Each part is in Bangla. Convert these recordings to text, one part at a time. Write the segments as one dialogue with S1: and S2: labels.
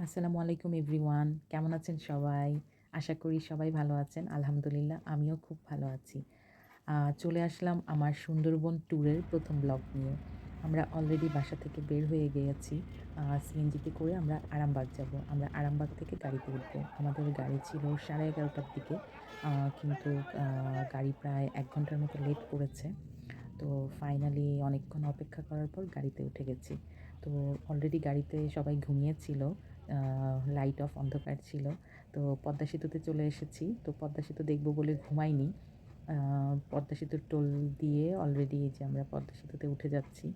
S1: আসসালামু আলাইকুম এভরিওয়ান, কেমন আছেন সবাই? আশা করি সবাই ভালো আছেন। আলহামদুলিল্লাহ আমিও খুব ভালো আছি। চলে আসলাম আমার সুন্দরবন ট্যুরের ১ম ব্লগ নিয়ে। আমরা অলরেডি বাসা থেকে বের হয়ে গিয়েছি। সিএনজিতে করে আমরা আরামবাগ যাব। আমরা আরামবাগ থেকে গাড়িতে উঠব। আমাদের গাড়ি ছিল 11:30টার দিকে। কিন্তু আ গাড়ি প্রায় ১ ঘন্টার মতো লেট করেছে। তো ফাইনালি অনেকক্ষণ অপেক্ষা করার পর গাড়িতে উঠে গেছি। তো অলরেডি গাড়িতে সবাই ঘুমিয়েছিল। আ লাইট অফ, অন্ধকার ছিল। তো পদ্মা সেতুতে চলে এসেছি। তো পদ্মা সেতু দেখব বলে ঘুমাইনি। আ পদ্মা সেতুর টোল দিয়ে অলরেডি এই যে আমরা পদ্মা সেতুতে উঠে যাচ্ছি।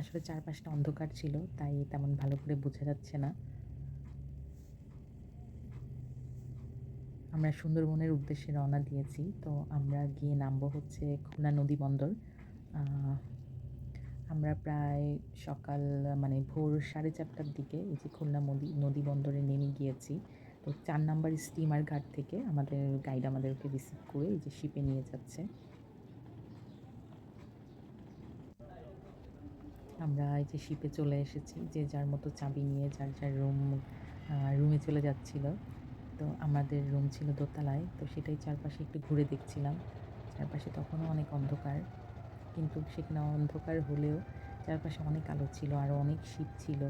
S1: আসলে চারপাশটা অন্ধকার ছিল, তাই তেমন ভালো করে বোঝা যাচ্ছে না। আমরা সুন্দরবনের উদ্দেশ্যে রওনা দিয়েছি। তো আমরা গিয়ে নামবো হচ্ছে খুলনা নদীবন্দর। আ আমরা প্রায় সকাল মানে ভোর 4:30টার দিকে এই যে খুলনা নদীবন্দরে নেমে গিয়েছি। তো ৪ নাম্বার স্টিমার ঘাট থেকে আমাদের গাইড আমাদেরকে রিসিভ করে এই যে শিপে নিয়ে যাচ্ছে। আমরা এই যে শিপে চলে এসেছি। যে যার মতো চাবি নিয়ে যার, যার রুমে চলে যাচ্ছিল। তো আমাদের রুম ছিল দোতলায়। তো সেটাই চারপাশে একটু ঘুরে দেখছিলাম। চারপাশে তখনও অনেক অন্ধকার। কিন্তু সেখানে অন্ধকার হলেও চারপাশে অনেক আলো ছিল, আরও অনেক শিপ ছিল।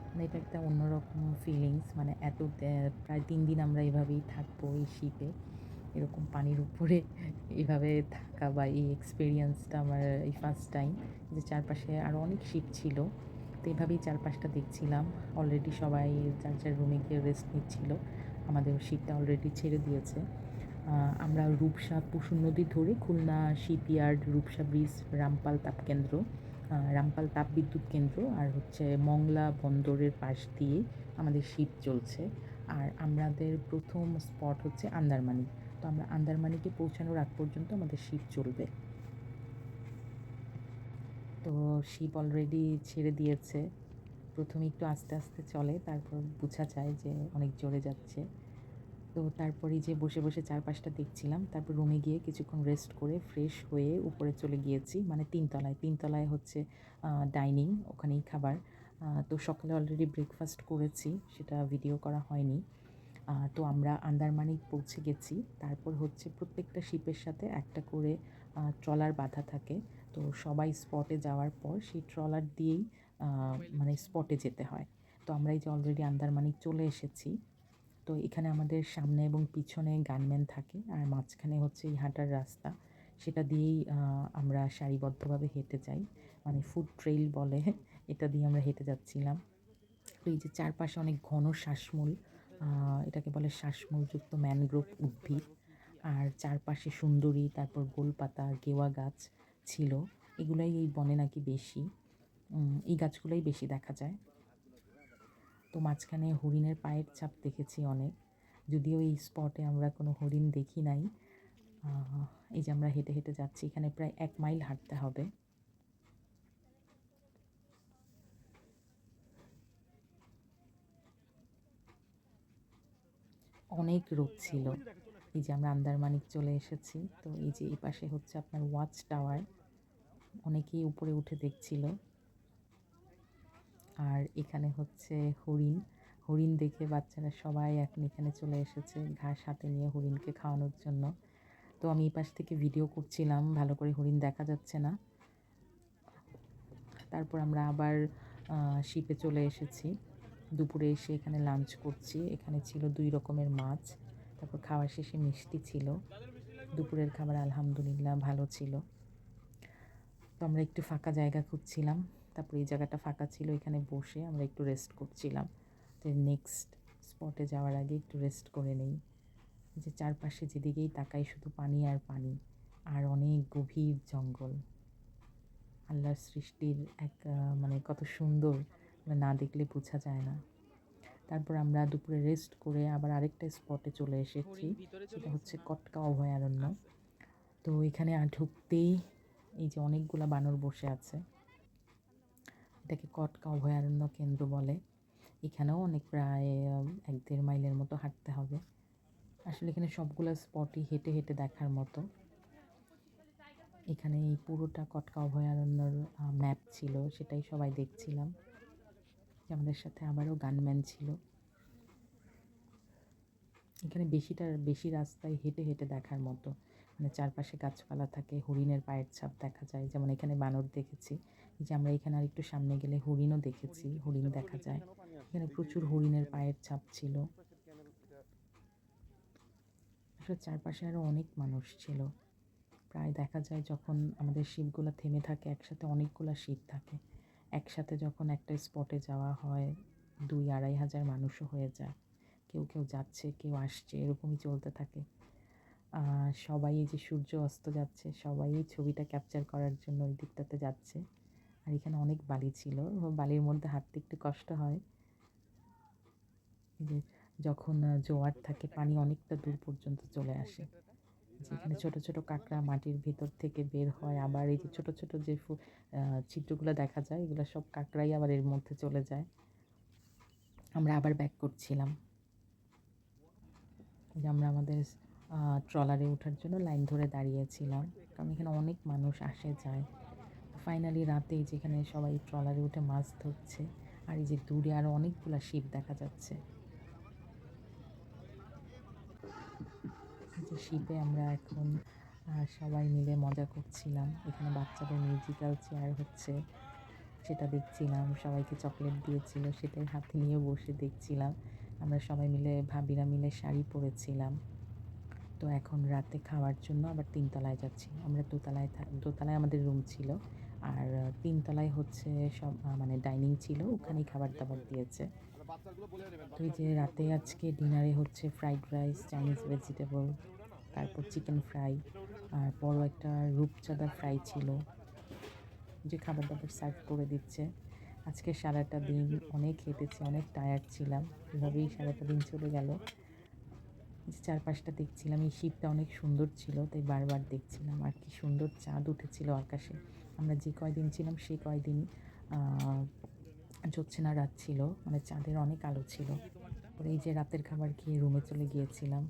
S1: মানে এটা একটা অন্যরকম ফিলিংস। মানে প্রায় ৩ দিন আমরা এভাবেই থাকবো এই শিপে। এরকম পানির উপরে এভাবে থাকা বা এই এক্সপেরিয়েন্সটা আমার এই ফার্স্ট টাইম। যে চারপাশে আরও অনেক শিপ ছিল। তো এভাবেই চারপাশটা দেখছিলাম। অলরেডি সবাই যার, যার রুমে গিয়ে রেস্ট নিচ্ছিল। আমাদের শিপটা অলরেডি ছেড়ে দিয়েছে। আমরা রূপসা পশুর নদী ধরে খুলনা শিপইয়ার্ড, রূপসা ব্রিজ, রামপাল তাপকেন্দ্র, রামপাল তাপবিদ্যুৎ কেন্দ্র আর হচ্ছে মংলা বন্দরের পাশ দিয়ে আমাদের শিপ চলছে। আর আমাদের ১ম স্পট হচ্ছে আন্দারমানি। তো আমরা আন্দারমানিকে পৌঁছানোর আগ পর্যন্ত আমাদের শিপ চলবে। তো শিপ অলরেডি ছেড়ে দিয়েছে। ১ম এ একটু আস্তে, আস্তে চলে, তারপর বোঝা যায় যে অনেক জোরে যাচ্ছে। তো তারপরেই যে বসে, বসে চারপাশটা দেখছিলাম। তারপর রুমে গিয়ে কিছুক্ষণ রেস্ট করে ফ্রেশ হয়ে উপরে চলে গিয়েছি। মানে ৩ তলায়। ৩ তলায় হচ্ছে ডাইনিং, ওখানেই খাবার। তো সকালে অলরেডি ব্রেকফাস্ট করেছি, সেটা ভিডিও করা হয়নি। তো আমরা আন্দারমানিক পৌঁছে গেছি। তারপর হচ্ছে প্রত্যেকটা শিপের সাথে একটা করে ট্রলার বাঁধা থাকে। তো সবাই স্পটে যাওয়ার পর সেই ট্রলার দিয়েই আ মানে স্পটে যেতে হয়। তো আমরা এই যে অলরেডি আন্দারমানিক চলে এসেছি। তো এখানে আমাদের সামনে এবং পিছনে গানম্যান থাকে আর মাঝখানে হচ্ছে এই হাঁটার রাস্তা। সেটা দিয়েই আমরা সারিবদ্ধভাবে হেঁটে যাই। মানে ফুড ট্রেইল বলে, এটা দিয়ে আমরা হেঁটে যাচ্ছিলাম। তো এই যে চারপাশে অনেক ঘন শ্বাসমূল, আ এটাকে বলে শ্বাসমূলযুক্ত ম্যানগ্রোভ উদ্ভিদ। আর চারপাশে সুন্দরী, তারপর গোলপাতা, গেওয়া গাছ ছিল। এগুলাই এই বনে নাকি বেশি। এই গাছগুলাই বেশি দেখা যায়। তো মাঝখানে হরিণের পায়ের ছাপ দেখেছি অনেক। যদিও এই স্পটে আমরা কোনো হরিণ দেখি নাই। আ এই যে আমরা হেঁটে, হেঁটে যাচ্ছি। এখানে প্রায় ১ মাইল হাঁটতে হবে। অনেক রোদ ছিল। এই যে আমরা আন্দারমানিক চলে এসেছি। তো এই যে এই পাশে হচ্ছে আপনার ওয়াচ টাওয়ার। অনেকেই উপরে উঠে দেখছিল। আর এখানে হচ্ছে হরিণ। হরিণ দেখে বাচ্চারা সবাই এখন এখানে চলে এসেছে ঘাস হাতে নিয়ে হরিণকে খাওয়ানোর জন্য। তো আমি এই পাশ থেকে ভিডিও করছিলাম, ভালো করে হরিণ দেখা যাচ্ছে না। তারপর আমরা আবার শিপে চলে এসেছি। দুপুরে এসে এখানে লাঞ্চ করছি। এখানে ছিল ২ রকমের মাছ। তারপর খাওয়া শেষে মিষ্টি ছিল। দুপুরের খাবার আলহামদুলিল্লাহ ভালো ছিল। তো আমরা একটু ফাঁকা জায়গা খুঁজছিলাম। তারপর এই জায়গাটা ফাঁকা ছিল, এখানে বসে আমরা একটু রেস্ট করছিলাম। তো নেক্সট স্পটে যাওয়ার আগে একটু রেস্ট করে নেই। যে চারপাশে যেদিকেই তাকাই শুধু পানি আর পানি। আর অনেক গভীর জঙ্গল। আল্লাহর সৃষ্টির এক মানে কত সুন্দর, না দেখলে বোঝা যায় না। তারপর আমরা দুপুরে রেস্ট করে আবার আরেকটা স্পটে চলে এসেছি। সেটা হচ্ছে কটকা অভয়ারণ্য। তো এখানে ঢুকতেই এই যে অনেকগুলা বানর বসে আছে। এটাকে কটকা অভয়ারণ্য কেন্দ্র বলে। এখানেও অনেক প্রায় ১-১.৫ মাইলের মতো হাঁটতে হবে। আসলে এখানে সবগুলা স্পটই হেঁটে, হেঁটে দেখার মতো। এখানে এই পুরোটা কটকা অভয়ারণ্যর ম্যাপ ছিল, সেটাই সবাই দেখছিলাম। আমাদের সাথে আবারও গানম্যান ছিল। এখানে বেশি রাস্তায় হেঁটে হেঁটে দেখার মতো, মানে চারপাশে গাছপালা থাকে, হরিণের পায়ের ছাপ দেখা যায়, যেমন এখানে বানর দেখেছি। এই যে আমরা এখানে আর একটু সামনে গেলে হরিণও দেখেছি, হরিণ দেখা যায়। এখানে প্রচুর হরিণের পায়ের ছাপ ছিল। আসলে চারপাশে আরও অনেক মানুষ ছিল। প্রায় দেখা যায় যখন আমাদের শিপগুলো থেমে থাকে, একসাথে অনেকগুলো শিপ থাকে। একসাথে যখন একটা স্পটে যাওয়া হয় 2-2.5 হাজার মানুষও হয়ে যায়। কেউ কেউ যাচ্ছে, কেউ আসছে, এরকমই চলতে থাকে। সবাই এই যে সূর্য অস্ত যাচ্ছে, সবাই এই ছবিটা ক্যাপচার করার জন্য ওই দিকটাতে যাচ্ছে। আর এখানে অনেক বালি ছিল, বালির মধ্যে হাঁটতে একটু কষ্ট হয়। যে যখন জোয়ার থাকে, পানি অনেকটা দূর পর্যন্ত চলে আসে। যেখানে ছোট ছোট কাঁকড়া মাটির ভিতর থেকে বের হয়, আবার এই যে ছোট ছোট যে ছিদ্রগুলো দেখা যায়, এগুলো সব কাঁকড়াই আবার এর মধ্যে চলে যায়। আমরা আবার ব্যাক করছিলাম। যে আমরা আমাদের ট্রলারে ওঠার জন্য লাইন ধরে দাঁড়িয়েছিলাম, কারণ এখানে অনেক মানুষ আসে যায়। ফাইনালি রাতে যেখানে সবাই ট্রলারে উঠে মাছ ধরছে, আর এই যে দূরে আরও অনেকগুলো শিপ দেখা যাচ্ছে। যে শিপে আমরা এখন সবাই মিলে মজা করছিলাম। এখানে বাচ্চাদের মিউজিক্যাল চেয়ার হচ্ছে, সেটা দেখছিলাম। সবাইকে চকলেট দিয়েছিল, সেটাই হাতে নিয়ে বসে দেখছিলাম। আমরা সবাই মিলে, ভাবিরা মিলে শাড়ি পরেছিলাম। তো এখন রাতে খাওয়ার জন্য আবার 3 তলায় যাচ্ছি। আমরা দোতলায় আমাদের রুম ছিল, আর 3 তলায় হচ্ছে সব মানে ডাইনিং ছিল, ওখানেই খাবার দাবার দিয়েছে। তো এই যে রাতে আজকে ডিনারে হচ্ছে ফ্রাইড রাইস, চাইনিজ ভেজিটেবল, তারপর চিকেন ফ্রাই, আর বড় একটা রূপচাঁদা ফ্রাই ছিল, যে খাবার দাবার সার্ভ করে দিচ্ছে। আজকে সারাটা দিন অনেক হেঁটেছি, অনেক টায়ার্ড ছিলাম, এভাবেই সারাটা দিন চলে গেল। যে চারপাশটা দেখছিলাম, এই শিপটা অনেক সুন্দর ছিল, তাই বারবার দেখছিলাম। আর কি সুন্দর চাঁদ উঠেছিল আকাশে। আমরা যে কয়দিন ছিলাম সেই কয়দিনই জ্যোৎস্না রাত ছিল, মানে চাঁদের অনেক আলো ছিল। পরে এই যে রাতের খাবার খেয়ে রুমে চলে গিয়েছিলাম।